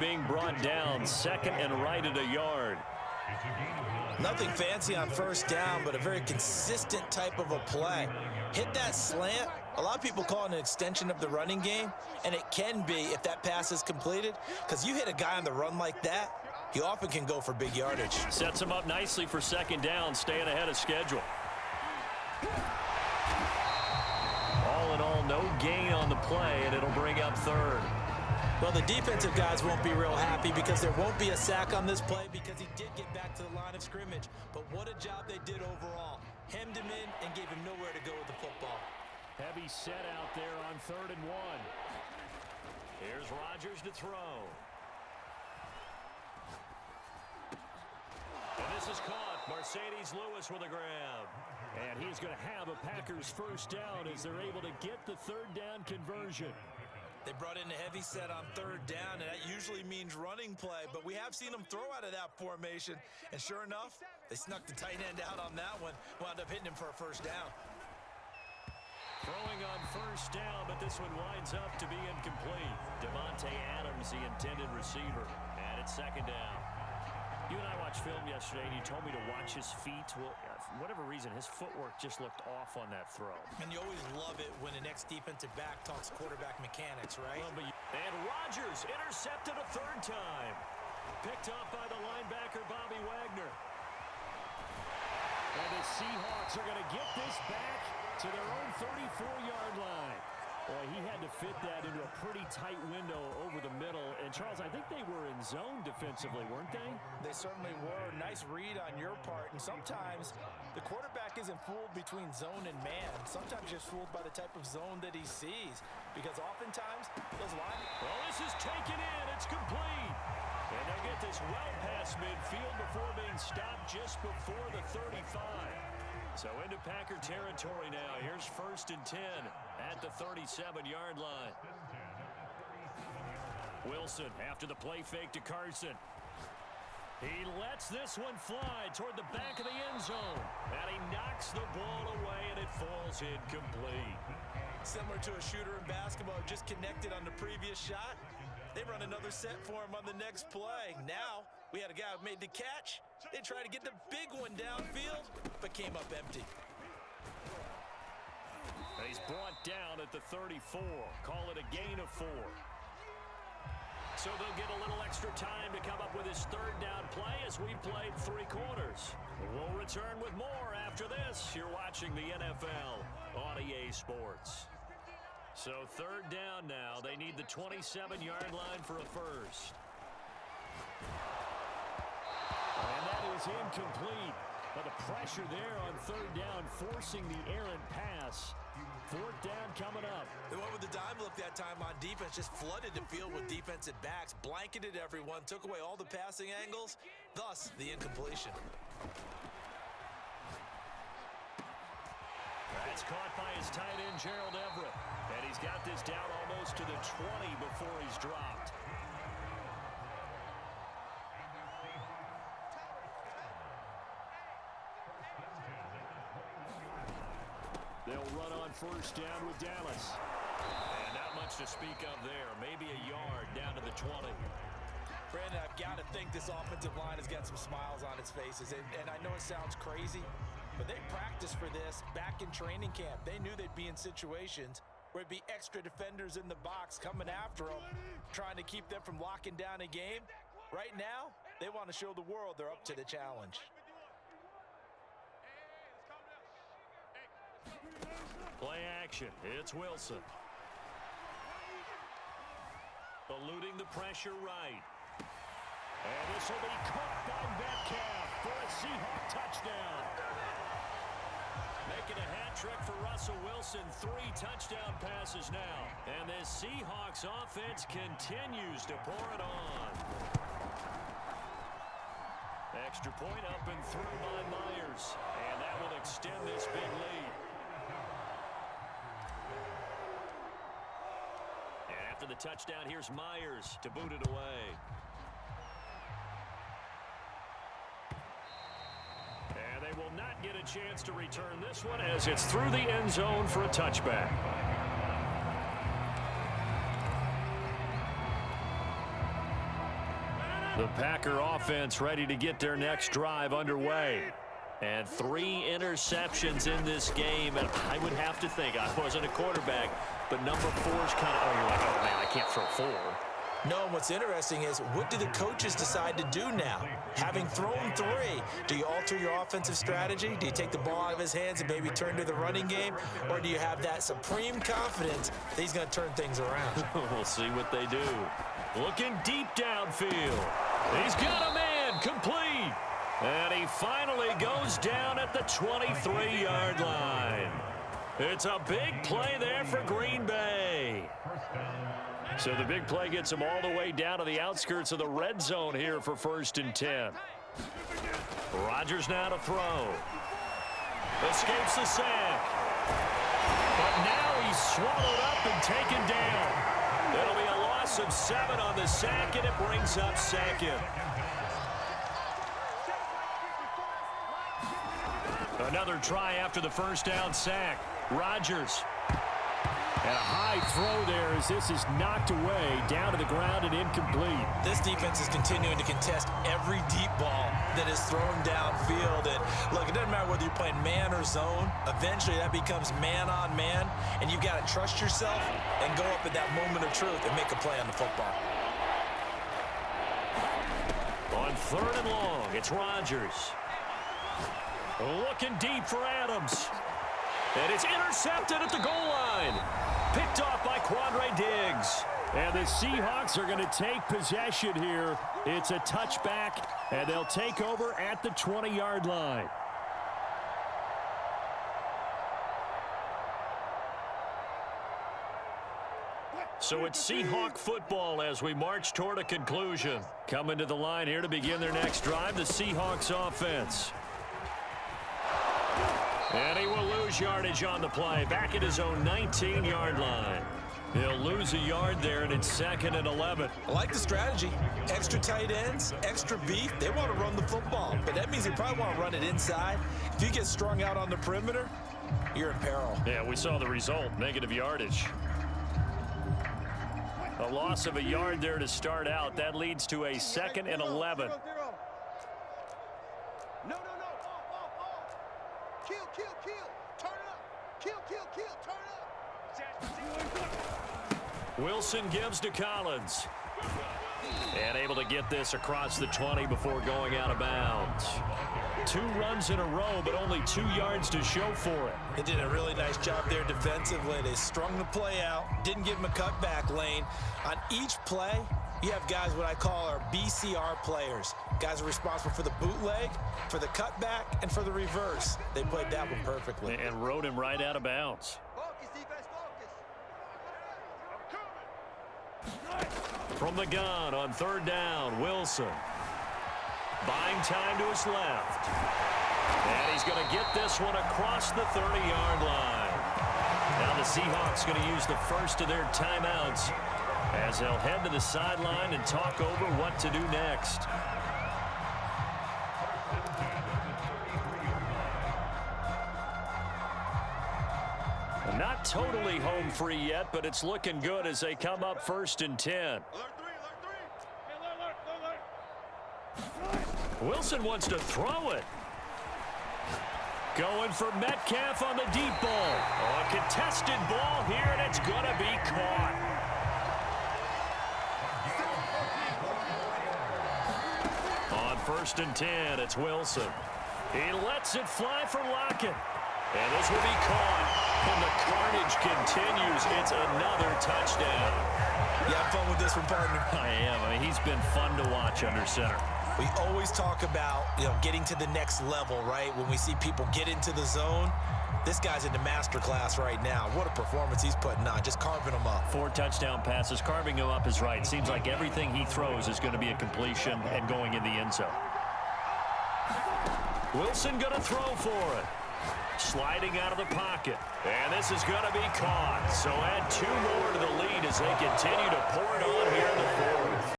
Being brought down, second and right at a yard. Nothing fancy on first down, but a very consistent type of a play. Hit that slant. A lot of people call it an extension of the running game, and it can be if that pass is completed, because you hit a guy on the run like that, he often can go for big yardage. Sets him up nicely for second down, staying ahead of schedule. All in all, no gain on the play, and it'll bring up third. Well, the defensive guys won't be real happy because there won't be a sack on this play because he did get back to the line of scrimmage. But what a job they did overall. Hemmed him in and gave him nowhere to go with the football. Heavy set out there on 3rd and 1. Here's Rodgers to throw. And this is caught. Mercedes Lewis with a grab. And he's going to have a Packers first down as they're able to get the 3rd down conversion. They brought in a heavy set on 3rd down, and that usually means running play, but we have seen them throw out of that formation, and sure enough, they snuck the tight end out on that one, wound up hitting him for a first down. Throwing on first down, but this one winds up to be incomplete. Devontae Adams, the intended receiver, and it's 2nd down. You and I watched film yesterday, and you told me to watch his feet. Well, for whatever reason, his footwork just looked off on that throw. And you always love it when the next defensive back talks quarterback mechanics, right? Well, and Rodgers intercepted a 3rd time. Picked up by the linebacker, Bobby Wagner. And the Seahawks are going to get this back to their own 34-yard line. Boy, he had to fit that into a pretty tight window over the middle. And, Charles, I think they were in zone defensively, weren't they? They certainly were. Nice read on your part. And sometimes the quarterback isn't fooled between zone and man. Sometimes just fooled by the type of zone that he sees. Because oftentimes, those lines... Well, this is taken in. It's complete. And they'll get this well past midfield before being stopped just before the 35. So into Packer territory now. Here's 1st and 10 at the 37-yard line. Wilson after the play fake to Carson. He lets this one fly toward the back of the end zone. And he knocks the ball away, and it falls incomplete. Similar to a shooter in basketball, just connected on the previous shot. They run another set for him on the next play. Now, we had a guy who made the catch. They tried to get the big one downfield, but came up empty. He's brought down at the 34. Call it a gain of 4. So they'll get a little extra time to come up with his 3rd down play as we played 3 quarters. We'll return with more after this. You're watching the NFL on EA Sports. So 3rd down now. They need the 27-yard line for a first. And that is incomplete. But the pressure there on 3rd down, forcing the errant pass. 4th down coming up. They went with the dime look that time on defense, just flooded the field with defensive backs, blanketed everyone, took away all the passing angles, thus the incompletion. That's caught by his tight end, Gerald Everett. And he's got this down almost to the 20 before he's dropped. They'll run on first down with Dallas. And not much to speak of there. Maybe a yard down to the 20. Brandon, I've got to think this offensive line has got some smiles on its faces. And I know it sounds crazy, but they practiced for this back in training camp. They knew they'd be in situations where it'd be extra defenders in the box coming after them, trying to keep them from locking down a game. Right now, they want to show the world they're up to the challenge. Play action. It's Wilson. Eluding the pressure right. And this will be caught by Metcalf for a Seahawk touchdown. Making a hat trick for Russell Wilson. 3 touchdown passes now. And this Seahawks offense continues to pour it on. Extra point up and through by Myers. And that will extend this big lead. After the touchdown, here's Myers to boot it away. And they will not get a chance to return this one as it's through the end zone for a touchback. The Packer offense ready to get their next drive underway. And 3 interceptions in this game. And I would have to think, I wasn't a quarterback, but number 4 is kind of, oh, you're like, oh, man, I can't throw 4. No, what's interesting is, what do the coaches decide to do now? Having thrown 3, do you alter your offensive strategy? Do you take the ball out of his hands and maybe turn to the running game? Or do you have that supreme confidence that he's going to turn things around? We'll see what they do. Looking deep downfield. He's got a man, complete. And he finally goes down at the 23-yard line. It's a big play there for Green Bay. So the big play gets him all the way down to the outskirts of the red zone here for 1st and 10. Rodgers now to throw. Escapes the sack. But now he's swallowed up and taken down. It'll be a loss of 7 on the sack, and it brings up 2nd. Another try after the first down sack. Rodgers. And a high throw there as this is knocked away, down to the ground and incomplete. This defense is continuing to contest every deep ball that is thrown downfield. And look, it doesn't matter whether you're playing man or zone. Eventually that becomes man on man, and you've got to trust yourself and go up at that moment of truth and make a play on the football. On 3rd and long, it's Rodgers. Looking deep for Adams. And it's intercepted at the goal line. Picked off by Quandre Diggs. And the Seahawks are going to take possession here. It's a touchback, and they'll take over at the 20-yard line. So it's Seahawk football as we march toward a conclusion. Coming to the line here to begin their next drive, the Seahawks offense. And he will lose yardage on the play. Back at his own 19-yard line. He'll lose a yard there, and it's 2nd and 11. I like the strategy. Extra tight ends, extra beef. They want to run the football, but that means they probably want to run it inside. If you get strung out on the perimeter, you're in peril. Yeah, we saw the result, negative yardage. A loss of a yard there to start out. That leads to a 2nd and 11. Wilson gives to Collins. And able to get this across the 20 before going out of bounds. 2 runs in a row, but only 2 yards to show for it. They did a really nice job there defensively. They strung the play out, didn't give him a cutback lane. On each play, you have guys what I call our BCR players. Guys are responsible for the bootleg, for the cutback, and for the reverse. They played that one perfectly. And rode him right out of bounds. From the gun on 3rd down, Wilson. Buying time to his left. And he's going to get this one across the 30-yard line. Now the Seahawks going to use the first of their timeouts as they'll head to the sideline and talk over what to do next. Not totally home free yet, but it's looking good as they come up 1st and 10. Wilson wants to throw it. Going for Metcalf on the deep ball. A contested ball here, and it's going to be caught. On 1st and 10, it's Wilson. He lets it fly for Lockett. And this will be caught. And the carnage continues. It's another touchdown. You have fun with this one, partner? I am. I mean, he's been fun to watch under center. We always talk about, getting to the next level, right? When we see people get into the zone, this guy's in the master class right now. What a performance he's putting on, just carving them up. 4 touchdown passes. Carving him up is right. Seems like everything he throws is going to be a completion and going in the end zone. Wilson going to throw for it. Sliding out of the pocket. And this is going to be caught. So add 2 more to the lead as they continue to pour it on here in the 4th.